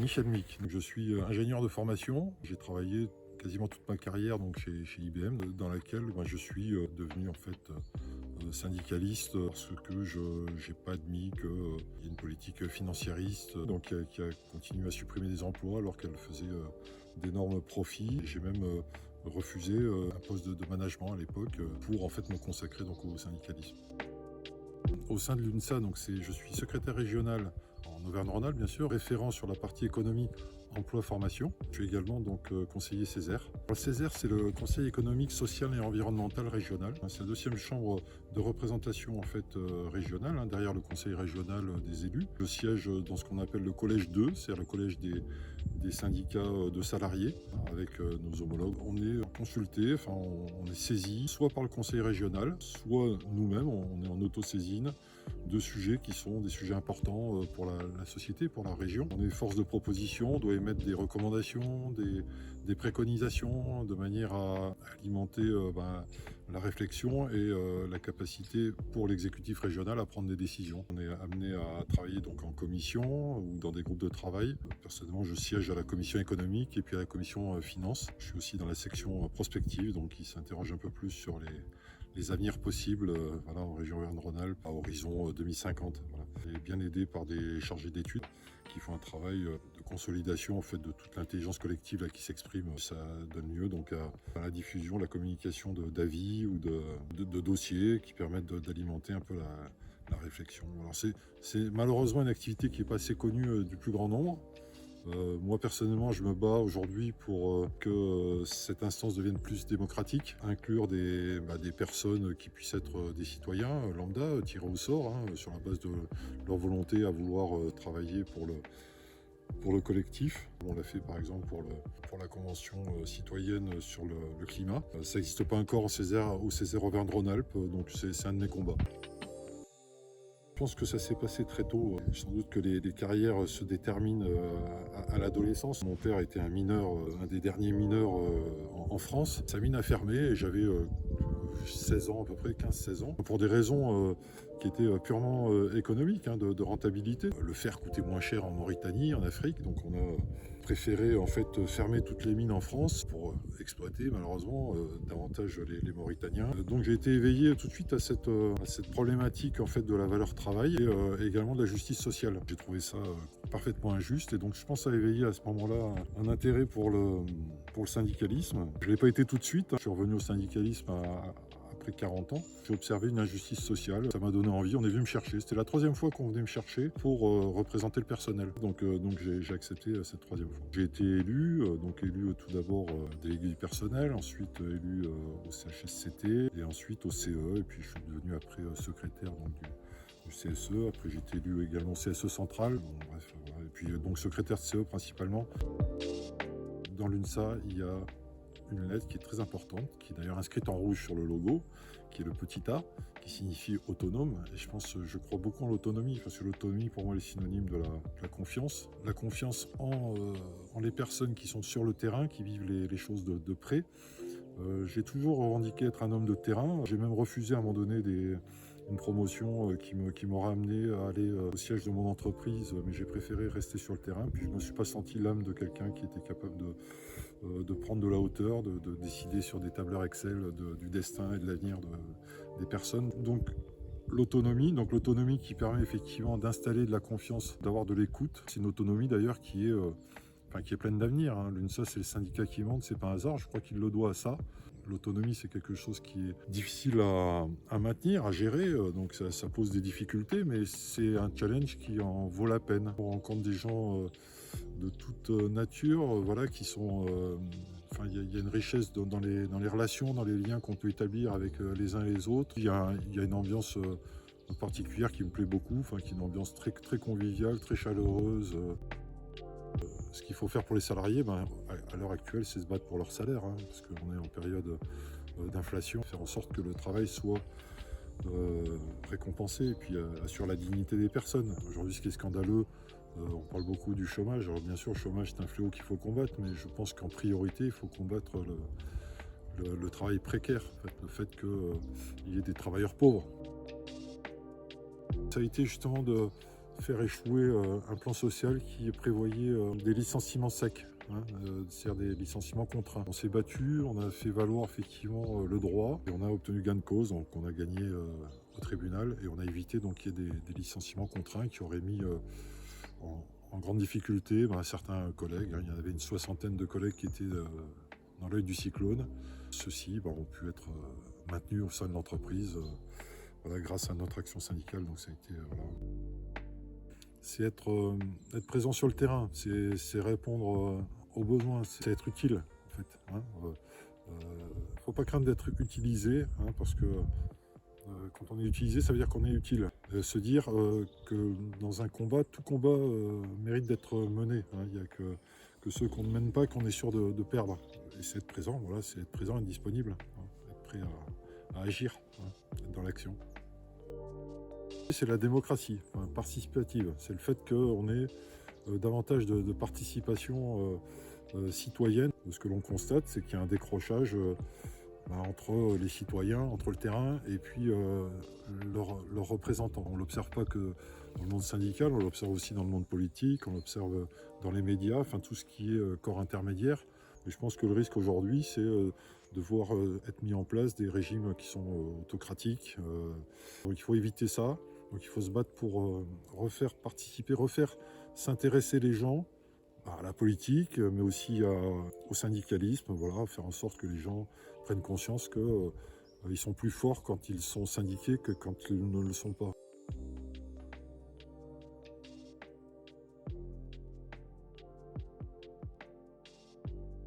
Michel Mic. Je suis ingénieur de formation. J'ai travaillé quasiment toute ma carrière donc chez IBM, dans laquelle je suis devenu en fait syndicaliste parce que je n'ai pas admis qu'il y ait une politique financiariste donc, qui a continué à supprimer des emplois alors qu'elle faisait d'énormes profits. J'ai même refusé un poste de management à l'époque pour en fait me consacrer donc, au syndicalisme. Au sein de l'UNSA, je suis secrétaire régional en Auvergne-Rhône-Alpes, bien sûr, référent sur la partie économie, emploi, formation. Je suis également conseiller Césaire. Le Césaire, c'est le Conseil économique, social et environnemental régional. C'est la deuxième chambre de représentation en fait régionale, derrière le Conseil régional des élus. Je siège dans ce qu'on appelle le collège 2, c'est-à-dire le collège des syndicats de salariés avec nos homologues. On est consulté, on est saisi soit par le conseil régional, soit nous-mêmes, on est en autosaisine de sujets qui sont des sujets importants pour la société, pour la région. On est force de proposition, on doit émettre des recommandations, des préconisations de manière à alimenter la réflexion et la capacité pour l'exécutif régional à prendre des décisions. On est amené à travailler donc en commission ou dans des groupes de travail. Personnellement, je siège à la commission économique et puis à la commission finance. Je suis aussi dans la section prospective, donc qui s'interroge un peu plus sur les avenirs possibles en région Auvergne-Rhône-Alpes à horizon 2050. Voilà. Et bien aidé par des chargés d'études qui font un travail de consolidation en fait, de toute l'intelligence collective qui s'exprime. Ça donne lieu donc à la diffusion, la communication d'avis ou de dossiers qui permettent d'alimenter un peu la réflexion. Alors c'est malheureusement une activité qui n'est pas assez connue du plus grand nombre. Moi personnellement je me bats aujourd'hui pour que cette instance devienne plus démocratique, inclure des personnes qui puissent être des citoyens lambda, tirés au sort, sur la base de leur volonté à vouloir travailler pour le collectif. On l'a fait par exemple pour la convention citoyenne sur le climat. Ça n'existe pas encore au Césaire Auvergne-Rhône-Alpes, donc c'est un de mes combats. Je pense que ça s'est passé très tôt. Sans doute que les carrières se déterminent à l'adolescence. Mon père était un mineur, un des derniers mineurs en France. Sa mine a fermé et j'avais 16 ans à peu près, 15-16 ans. Pour des raisons qui étaient purement économiques, de rentabilité. Le fer coûtait moins cher en Mauritanie, en Afrique, donc on a préféré en fait fermer toutes les mines en France pour exploiter malheureusement davantage les Mauritaniens. Donc j'ai été éveillé tout de suite à cette problématique en fait de la valeur travail et également de la justice sociale. J'ai trouvé ça parfaitement injuste et donc je pense à éveiller à ce moment-là un intérêt pour le syndicalisme. Je ne l'ai pas été tout de suite, je suis revenu au syndicalisme après 40 ans. J'ai observé une injustice sociale, ça m'a donné envie, on est venu me chercher. C'était la troisième fois qu'on venait me chercher pour représenter le personnel. Donc j'ai accepté cette troisième fois. J'ai été élu, élu tout d'abord délégué du personnel, ensuite élu au CHSCT et ensuite au CE. Et puis je suis devenu après secrétaire du CSE. Après j'ai été élu également CSE central. Bref, voilà. Et puis donc secrétaire de CE principalement. Dans l'UNSA, il y a une lettre qui est très importante, qui est d'ailleurs inscrite en rouge sur le logo, qui est le petit A, qui signifie autonome. Et je crois beaucoup en l'autonomie, parce que l'autonomie pour moi est synonyme de la confiance. La confiance en les personnes qui sont sur le terrain, qui vivent les choses de près. J'ai toujours revendiqué être un homme de terrain. J'ai même refusé à un moment donné une promotion qui m'aurait amené à aller au siège de mon entreprise, mais j'ai préféré rester sur le terrain. Puis je ne me suis pas senti l'âme de quelqu'un qui était capable de prendre de la hauteur, de décider sur des tableurs Excel du destin et de l'avenir des personnes. Donc l'autonomie qui permet effectivement d'installer de la confiance, d'avoir de l'écoute. C'est une autonomie d'ailleurs qui est pleine d'avenir. L'UNSA, c'est le syndicat qui monte, c'est pas un hasard, je crois qu'il le doit à ça. L'autonomie, c'est quelque chose qui est difficile à maintenir, à gérer, donc ça pose des difficultés, mais c'est un challenge qui en vaut la peine. On rencontre des gens de toute nature, qui sont... il y a une richesse dans les relations, dans les liens qu'on peut établir avec les uns et les autres. Il y a une ambiance particulière qui me plaît beaucoup, qui est une ambiance très, très conviviale, très chaleureuse. Ce qu'il faut faire pour les salariés, à l'heure actuelle, c'est se battre pour leur salaire, parce qu'on est en période d'inflation. Faire en sorte que le travail soit récompensé et puis assure la dignité des personnes. Aujourd'hui, ce qui est scandaleux, on parle beaucoup du chômage. Alors bien sûr, le chômage, c'est un fléau qu'il faut combattre, mais je pense qu'en priorité, il faut combattre le travail précaire, le fait qu'il y ait des travailleurs pauvres. Ça a été justement de faire échouer un plan social qui prévoyait des licenciements secs, hein, c'est-à-dire des licenciements contraints. On s'est battu, on a fait valoir effectivement le droit et on a obtenu gain de cause, donc on a gagné au tribunal et on a évité donc qu'il y ait des licenciements contraints qui auraient mis en grande difficulté certains collègues. Il y en avait une soixantaine de collègues qui étaient dans l'œil du cyclone. Ceux-ci ont pu être maintenus au sein de l'entreprise grâce à notre action syndicale. Donc ça a été, c'est être présent sur le terrain, c'est répondre aux besoins, c'est être utile en fait. Faut pas craindre d'être utilisé, parce que quand on est utilisé, ça veut dire qu'on est utile. Se dire que dans un combat, tout combat mérite d'être mené. Il n'y a que ceux qu'on ne mène pas qu'on est sûr de perdre. Et c'est être présent, voilà, c'est être présent et disponible, être prêt à agir, être dans l'action. C'est la démocratie participative, c'est le fait qu'on ait davantage de participation citoyenne. Ce que l'on constate, c'est qu'il y a un décrochage entre les citoyens, entre le terrain et puis leurs représentants. On ne l'observe pas que dans le monde syndical, on l'observe aussi dans le monde politique, on l'observe dans les médias, tout ce qui est corps intermédiaire. Et je pense que le risque aujourd'hui, c'est de voir être mis en place des régimes qui sont autocratiques. Donc il faut éviter ça. Donc il faut se battre pour refaire participer, refaire s'intéresser les gens à la politique, mais aussi au syndicalisme, faire en sorte que les gens prennent conscience qu'ils sont plus forts quand ils sont syndiqués que quand ils ne le sont pas.